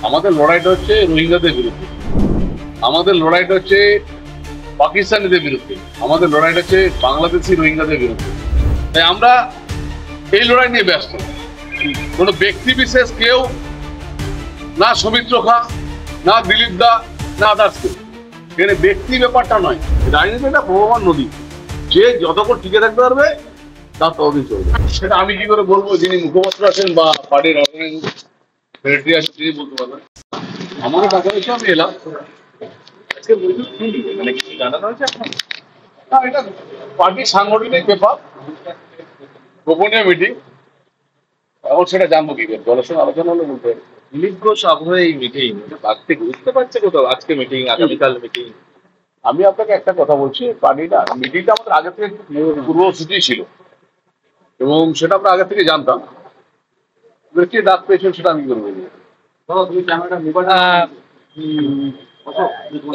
আমাদের লড়াইটা হচ্ছে রোহিঙ্গাদের বিরুদ্ধে, আমাদের লড়াইটা হচ্ছে পাকিস্তানিদের বিরুদ্ধে, আমাদের লড়াইটা হচ্ছে বাংলাদেশি রোহিঙ্গাদের বিরুদ্ধে। তাই আমরা এই লড়াই নিয়ে ব্যস্ত। কোনো ব্যক্তি বিশেষ কেউ, না সৌমিত্র খা, না দিলীপ দা, না আদার্স কেউ, এখানে ব্যক্তি ব্যাপারটা নয়। রাজনীতি একটা ভগবান নদী, যে যতক্ষণ টিকে থাকতে পারবে তার ততদিন চলবে। সেটা আমি কি করে বলবো? যিনি মুখপাত্র আছেন বা পার্টির অর্গানাইজিং সেক্রেটারি আছেন তিনি বলতে পারবেন। আমারও টাকা হয়েছে, আমি এলাম। মানে কিছু জানানো হয়েছে এখন? না, এটা পার্টির সাংগঠনিক ব্যাপার, গোপনীয় মিটিং। এখন সেটা জানবো কি করে? দলের সঙ্গে আলোচনা হলে বলতে হবে। দিলীপ ঘোষ আবহে এই মিটিং বাড়তে বুঝতে পারছে কোথাও, আজকে মিটিং আগামীকাল মিটিং। আমি আপনাকে একটা কথা বলছি, পার্টিটা মিটিংটা আমাদের আগে থেকে পূর্বসূচি ছিল এবং সেটা আমরা আগে থেকে জানতাম। কে ডাক পেয়েছেন সেটা আমি করবো।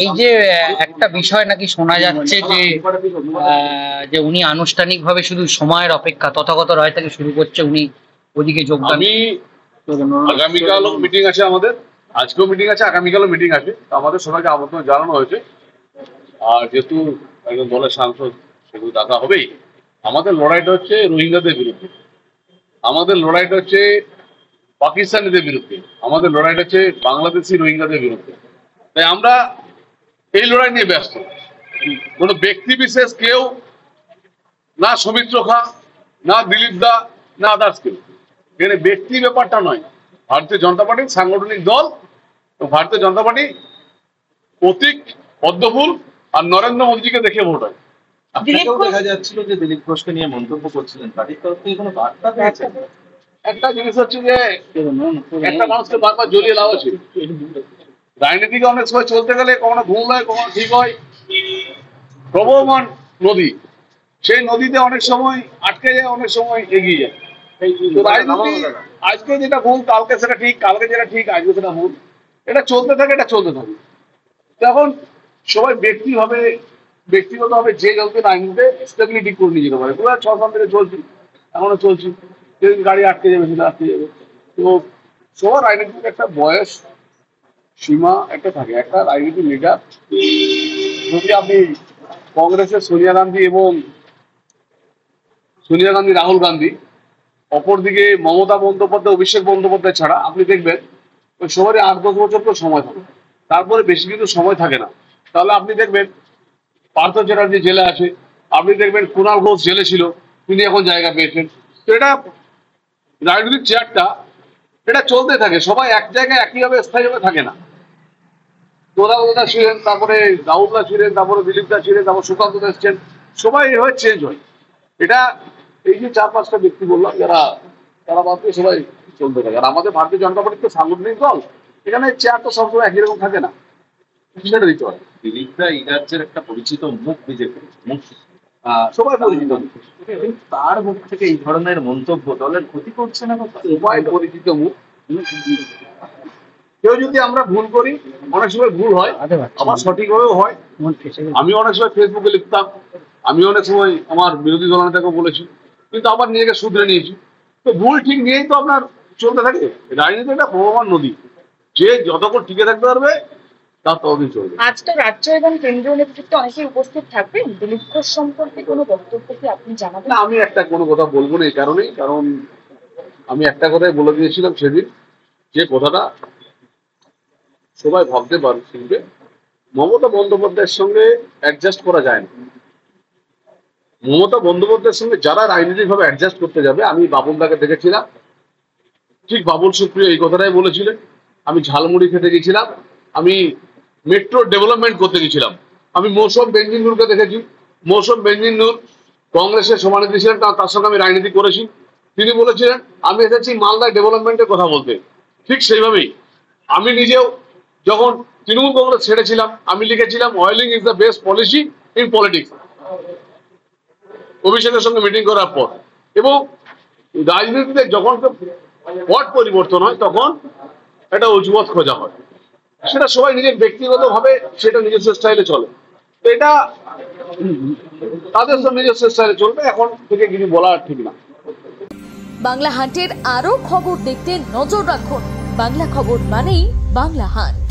এই যে একটা বিষয় নাকি শোনা যাচ্ছে যে উনি আনুষ্ঠানিকভাবে শুধু সময়ের অপেক্ষা, তথাগত রায় থেকে শুরু করছে, উনি ওদিকে যোগদান। আমি আগামীকালও মিটিং আছে আমাদের, আজকেও মিটিং আছে, আগামীকালও মিটিং আছে। আমাদের সবাইকে আমন্ত্রণ জানানো হয়েছে। আর যেহেতু একজন দলের সাংসদ, সেগুলো ডাকা হবেই। আমাদের লড়াইটা হচ্ছে রোহিঙ্গাদের বিরুদ্ধে, আমাদের লড়াইটা হচ্ছে পাকিস্তানিদের বিরুদ্ধে, আমাদের লড়াইটা হচ্ছে বাংলাদেশি রোহিঙ্গাদের বিরুদ্ধে। তাই আমরা এই লড়াই নিয়ে ব্যস্ত। কোনো ব্যক্তি বিশেষ কেউ, না সৌমিত্র খা, না দিলীপ দা, না আদার্স কেউ, এখানে ব্যক্তি ব্যাপারটা নয়। ভারতীয় জনতা পার্টির সাংগঠনিক দল, ভারতীয় জনতা পার্টি প্রতীক পদ্মফুল আর নরেন্দ্র মোদীজিকে দেখে ভোট হয়। দেখা যাচ্ছিল যে দিলীপ ঘোষকে নিয়ে মন্তব্য করছিলেন, পার্টির তরফ থেকে কোনো বার্তা পেয়েছেন? একটা জিনিস হচ্ছে যে একটা মানুষকে বারবার জড়িয়ে লাভ আছে। রাজনীতিকে অনেক সময় চলতে গেলে কখনো ভুল হয়, কখনো ঠিক হয়। প্রবহমান নদী, সেই নদীতে অনেক সময় আটকে যায়, অনেক সময় এগিয়ে যায়। রাজনীতি আজকে যেটা ভুল কালকে সেটা ঠিক, কালকে যেটা ঠিক আজকে সেটা ভুল। এটা চলতে থাকে, এটা চলতে থাকে। তখন সবাই ব্যক্তিগতভাবে যে কাউকে রাজনীতিতে স্টেবিলিটি করে নিয়ে যেতে পারে। পুরো 6 সাল থেকে চলছি, এখনো চলছি। গাড়ি আটকে যাবে, সেটা আটকে যাবে। তো সবার রাজনীতির একটা বয়স সীমা একটা থাকে। একটা রাজনীতির লিডার, যদি আপনি কংগ্রেসের সোনিয়া গান্ধী রাহুল গান্ধী, অপরদিকে মমতা বন্দ্যোপাধ্যায়, অভিষেক বন্দ্যোপাধ্যায় ছাড়া আপনি দেখবেন ওই সবারই 8-10 বছর তো সময় থাকে, তারপরে বেশি কিন্তু সময় থাকে না। তাহলে আপনি দেখবেন পার্থ চ্যাটার্জি জেলে আছে, আপনি দেখবেন কুণাল ঘোষ জেলে ছিল, তিনি এখন জায়গা পেয়েছেন। তো এটা রাজনৈতিক চেয়ারটা এটা চলতে থাকে, সবাই এক জায়গায় একইভাবে স্থায়ীভাবে থাকে না। তোরা ছিলেন, তারপরে রাহুলদা ছিলেন, তারপরে দিলীপদা ছিলেন, তারপর সুকান্ত এসছেন, সবাই এভাবে চেঞ্জ হয়। এটা এই যে 4-5টা ব্যক্তি বললাম তারা বাদ দিয়ে সবাই চলতে থাকে। আর আমাদের ভারতীয় জনতা পার্টির তো সাংগঠনিক দল, এখানে চেয়ার তো সবসময় একই রকম থাকে না, সেটা দিতে হয়। দিলীপদা এই রাজ্যের একটা পরিচিত মুখ, বিজেপি মুখ, সবাই পরিচিত। তার মুখ থেকে এই ধরনের মন্তব্য দলের ক্ষতি করছে না? সবাই পরিচিত মুখ। কেউ যদি আমরা ভুল করি, অনেক সময় ভুল হয়, আবার সঠিকভাবেও হয়। আমি অনেক সময় ফেসবুকে লিখতাম, আমি অনেক সময় আমার বিরোধী দলনেতাকেও বলেছি, কিন্তু আবার নিজেকে শুধরে নিয়েছি। তো ভুল ঠিক নিয়েই তো আপনার চলতে থাকে। রাজনীতি একটা ভগবান নদী, যে যতক্ষণ টিকে থাকতে পারবে তার ততদিন চলবে। আজ তো রাজ্য এবং কেন্দ্রীয় নেতৃত্ব অনেকেই উপস্থিত থাকবেন। দিলীপ ঘোষ সম্পর্কে কোনো বক্তব্য কি আপনি জানাবেন? না, আমি একটা কোনো কথা বলবো না এই কারণেই, কারণ আমি একটা কথাই বলে দিয়েছিলাম সেদিন, যে কথাটা সবাই ভাবতে পারবে, মমতা বন্দ্যোপাধ্যায়ের সঙ্গে অ্যাডজাস্ট করা যায় না। মমতা বন্দ্যোপাধ্যায়ের সঙ্গে যারা রাজনৈতিকভাবে অ্যাডজাস্ট করতে যাবে, আমি বাবুলদাকে দেখেছিলাম, ঠিক বাবুল সুপ্রিয় এই কথাটাই বলেছিলেন। আমি ঝালমুড়ি খেতে গেছিলাম, আমি মেট্রো ডেভেলপমেন্ট করতে গেছিলাম, আমি মৌসুম বেঞ্জিনুরকে দেখেছি। মৌসুম বেঞ্জিনুর কংগ্রেসের সমানেত্রী ছিলেন, তার সঙ্গে আমি রাজনীতি করেছি। তিনি বলেছিলেন আমি এসেছি মালদায় ডেভেলপমেন্টের কথা বলতে। ঠিক সেইভাবেই আমি নিজেও যখন তৃণমূল কংগ্রেস ছেড়েছিলাম, আমি লিখেছিলাম oiling is the best policy in politics, অভিষেকের সঙ্গে মিটিং করার পর। এবং রাজনীতিতে যখন পট পরিবর্তন হয়, তখন একটা অজুহাত খোঁজা হয়। সেটা সবাই নিজের ব্যক্তিগতভাবে সেটা নিজস্ব স্টাইলে চলে। তো এটা তাদের সঙ্গে নিজস্ব স্টাইলে চলবে, এখন থেকে কিছু বলা ঠিক না। বাংলা হাটের আরো খবর দেখতে নজর রাখুন। বাংলা খবর মানেই বাংলা হাট।